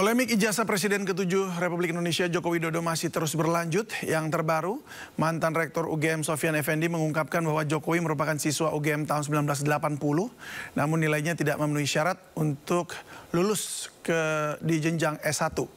Polemik ijazah Presiden ke-7 Republik Indonesia Joko Widodo masih terus berlanjut. Yang terbaru, mantan Rektor UGM Sofyan Effendi mengungkapkan bahwa Jokowi merupakan siswa UGM tahun 1980, namun nilainya tidak memenuhi syarat untuk lulus di jenjang S1.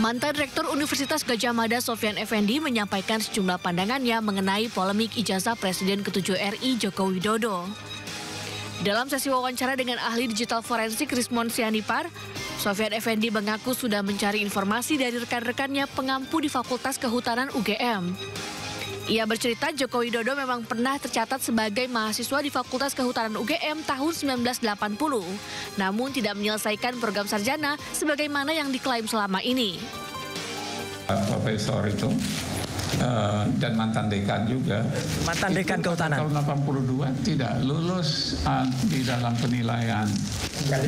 Mantan Rektor Universitas Gadjah Mada Sofyan Effendi menyampaikan sejumlah pandangannya mengenai polemik ijazah Presiden ke-7 RI Joko Widodo. Dalam sesi wawancara dengan ahli digital forensik Rismond Sianipar, Sofyan Effendi mengaku sudah mencari informasi dari rekan-rekannya pengampu di Fakultas Kehutanan UGM. Ia bercerita Joko Widodo memang pernah tercatat sebagai mahasiswa di Fakultas Kehutanan UGM tahun 1980, namun tidak menyelesaikan program sarjana sebagaimana yang diklaim selama ini. Profesor itu dan mantan dekan juga. Mantan dekan Kehutanan. Tahun 82 tidak lulus di dalam penilaian.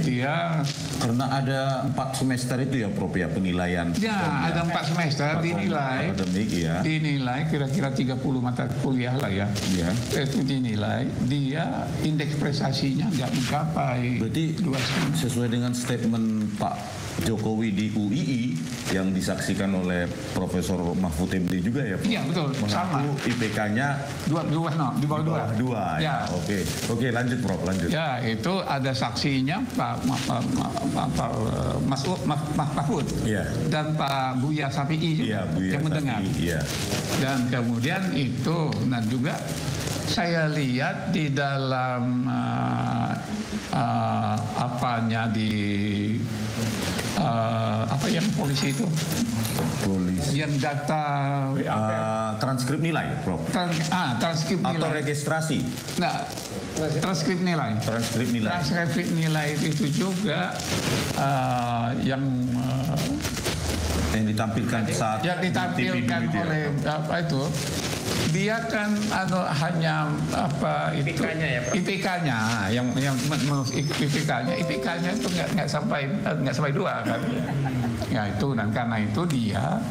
Dia karena ada 4 semester itu ya Prof ya penilaian. Ya, ada 4 semester dinilai. Akademik ya. Dinilai kira-kira 30 mata kuliah lah ya. Ya. Itu dinilai, dia indeks prestasinya nggak mencapai. Berarti sesuai dengan statement Pak Jokowi di UII yang disaksikan oleh Profesor Mahfud MD juga ya Pak? Iya betul, sama. IPK-nya di bawah 2. Ya. Oke, lanjut Prof, lanjut. Ya, itu ada saksinya Pak Mahfud dan Pak Buya Safi'i juga yang mendengar. Dan kemudian itu, dan juga saya lihat di dalam apanya di apa yang polisi itu? Polisi. Yang data transkrip nilai, Prof. Transkrip nilai. Atau registrasi. Nah, transkrip nilai. Transkrip nilai. Transkrip nilai itu juga yang ditampilkan saat yang ditampilkan oleh apa itu, dia kan hanya apa itu IPK-nya yang IPK-nya itu nggak sampai 2 kan ya itu, dan karena itu dia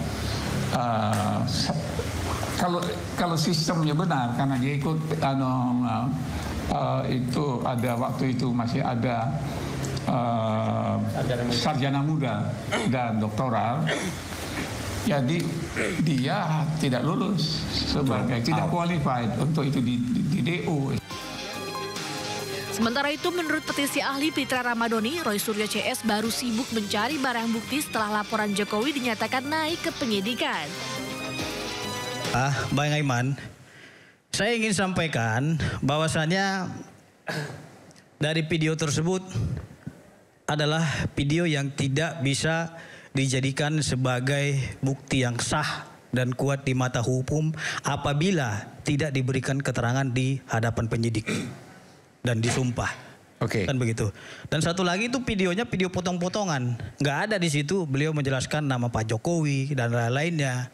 kalau sistemnya benar, karena dia ikut itu ada waktu itu masih ada sarjana muda dan doktoral. Jadi dia tidak lulus sebagai tidak qualified untuk itu di DU. Sementara itu, menurut petisi ahli Pitra Ramadhani, Roy Suryo CS baru sibuk mencari barang bukti setelah laporan Jokowi dinyatakan naik ke penyidikan. Bang Aiman, saya ingin sampaikan bahwasannya dari video tersebut adalah video yang tidak bisa dijadikan sebagai bukti yang sah dan kuat di mata hukum apabila tidak diberikan keterangan di hadapan penyidik dan disumpah. Kan begitu. Dan satu lagi itu videonya video potong-potongan, nggak ada di situ beliau menjelaskan nama Pak Jokowi dan lain-lainnya.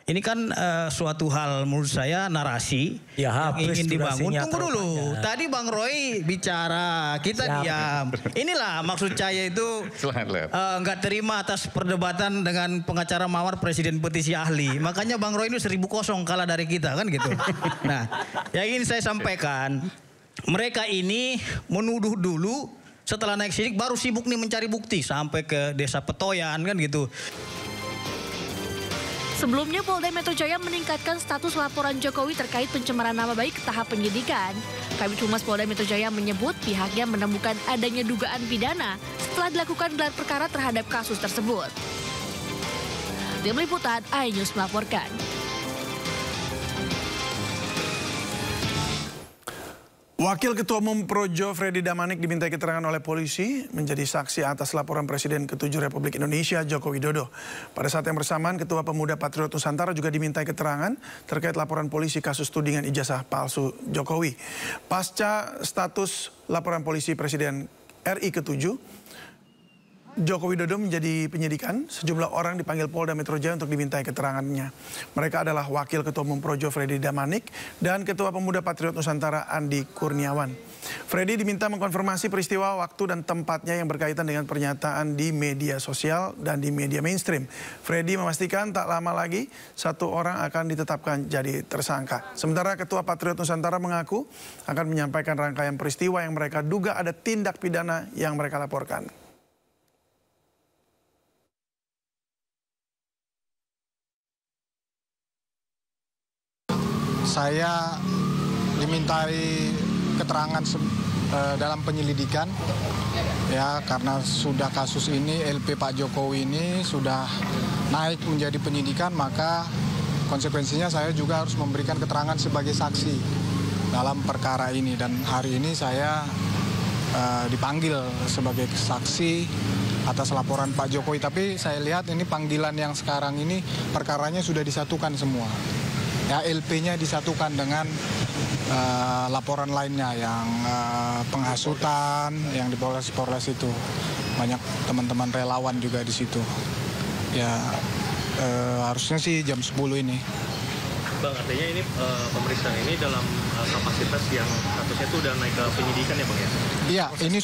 Ini kan suatu hal menurut saya narasi yang ingin dibangun. Tunggu dulu. Tadi Bang Roy bicara, kita diam. Inilah maksud saya itu nggak terima atas perdebatan dengan pengacara mawar presiden petisi ahli. Makanya Bang Roy ini 1000 kalah dari kita kan gitu. Nah, yang ingin saya sampaikan, mereka ini menuduh dulu, setelah naik sidik baru sibuk nih mencari bukti sampai ke Desa Petoyan kan gitu. Sebelumnya, Polda Metro Jaya meningkatkan status laporan Jokowi terkait pencemaran nama baik ke tahap penyidikan. Kabid Humas Polda Metro Jaya menyebut pihaknya menemukan adanya dugaan pidana setelah dilakukan gelar perkara terhadap kasus tersebut. Tim Liputan iNews melaporkan. Wakil Ketua Umum Projo Freddy Damanik dimintai keterangan oleh polisi menjadi saksi atas laporan Presiden ke-7 Republik Indonesia Joko Widodo. Pada saat yang bersamaan, Ketua Pemuda Patriot Nusantara juga dimintai keterangan terkait laporan polisi kasus tudingan ijazah palsu Jokowi. Pasca status laporan polisi Presiden RI ke-7 Joko Widodo menjadi penyidikan, sejumlah orang dipanggil Polda Metro Jaya untuk dimintai keterangannya. Mereka adalah Wakil Ketua Umum Projo Freddy Damanik dan Ketua Pemuda Patriot Nusantara Andi Kurniawan. Freddy diminta mengkonfirmasi peristiwa, waktu dan tempatnya yang berkaitan dengan pernyataan di media sosial dan di media mainstream. Freddy memastikan tak lama lagi satu orang akan ditetapkan jadi tersangka. Sementara Ketua Patriot Nusantara mengaku akan menyampaikan rangkaian peristiwa yang mereka duga ada tindak pidana yang mereka laporkan. Saya dimintai keterangan dalam penyelidikan, ya, karena sudah kasus ini LP Pak Jokowi ini sudah naik menjadi penyidikan, maka konsekuensinya saya juga harus memberikan keterangan sebagai saksi dalam perkara ini. Dan hari ini saya dipanggil sebagai saksi atas laporan Pak Jokowi. Tapi saya lihat ini panggilan yang sekarang ini perkaranya sudah disatukan semua. Ya, LP-nya disatukan dengan laporan lainnya yang penghasutan yang di Polres itu. Banyak teman-teman relawan juga di situ. Ya, harusnya sih jam 10 ini. Bang, artinya ini pemeriksaan ini dalam kapasitas yang statusnya itu udah naik ke penyidikan ya Bang ya? Iya, ini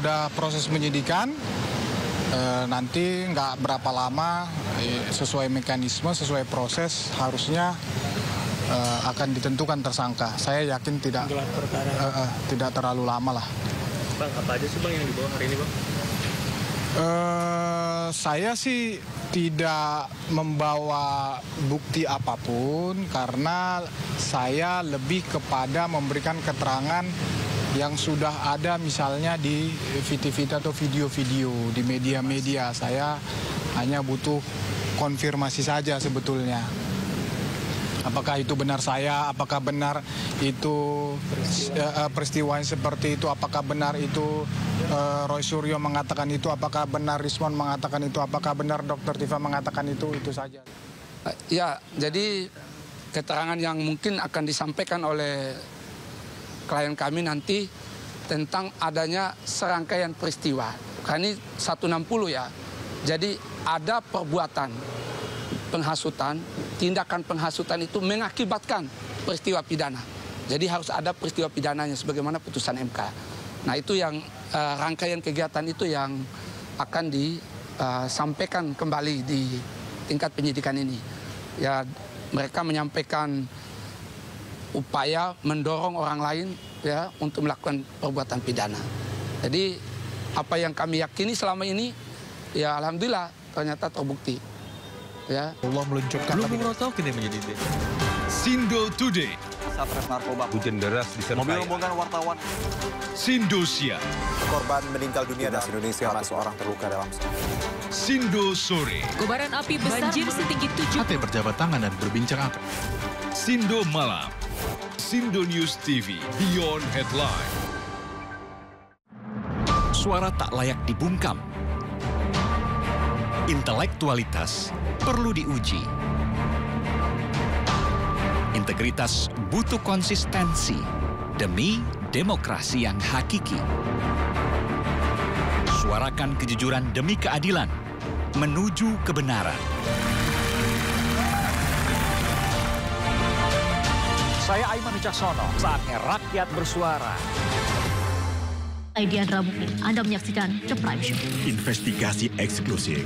udah proses penyidikan. Nanti nggak berapa lama sesuai mekanisme, sesuai proses harusnya akan ditentukan tersangka. Saya yakin tidak terlalu lama lah. Bang, apa aja sih Bang yang dibawa hari ini Bang? Saya sih tidak membawa bukti apapun karena saya lebih kepada memberikan keterangan yang sudah ada misalnya di VTV atau video-video di media-media. Saya hanya butuh konfirmasi saja sebetulnya. Apakah itu benar saya, apakah benar itu peristiwa seperti itu, apakah benar itu Roy Suryo mengatakan itu, apakah benar Rismon mengatakan itu, apakah benar Dr. Tifa mengatakan itu saja. Ya, jadi keterangan yang mungkin akan disampaikan oleh klien kami nanti tentang adanya serangkaian peristiwa. Karena ini 160 ya. Jadi ada perbuatan penghasutan, tindakan penghasutan itu mengakibatkan peristiwa pidana. Jadi harus ada peristiwa pidananya sebagaimana putusan MK. Nah itu yang rangkaian kegiatan itu yang akan disampaikan kembali di tingkat penyidikan ini. Ya, mereka menyampaikan upaya mendorong orang lain ya untuk melakukan perbuatan pidana. Jadi apa yang kami yakini selama ini ya alhamdulillah ternyata terbukti. Ya. Allah meluncurkan Lumbung kini menjadi Sindo Today. Satres narkoba. Hujan deras disertai mobil rombongan wartawan. Sindosia. Korban meninggal dunia dan Indonesia ada seorang terluka dalam. Sindo Sore. Kobaran api besar banjir setinggi 7. Hati berjabat tangan dan berbincang akrab. Sindo Malam. Sindo News TV Beyond Headline. Suara tak layak dibungkam. Intelektualitas perlu diuji. Integritas butuh konsistensi demi demokrasi yang hakiki. Suarakan kejujuran demi keadilan menuju kebenaran. Saya Aiman Wicaksono, saatnya rakyat bersuara. Diandra Mukmin, Anda menyaksikan The Prime Show. Investigasi eksklusif.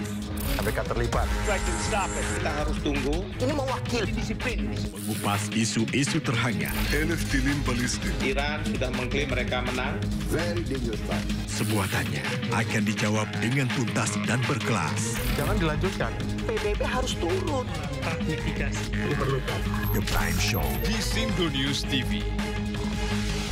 KPK terlibat. Kita harus tunggu. Ini mewakili disiplin. Mengupas isu-isu terhangat. Eleftherin balistik. Iran sudah mengklaim mereka menang. Very dangerous. Sebuah tanya akan dijawab dengan tuntas dan berkelas. Jangan dilanjutkan. PBB harus turun. Ratifikasi diperlukan. The Prime Show di Sindo News TV.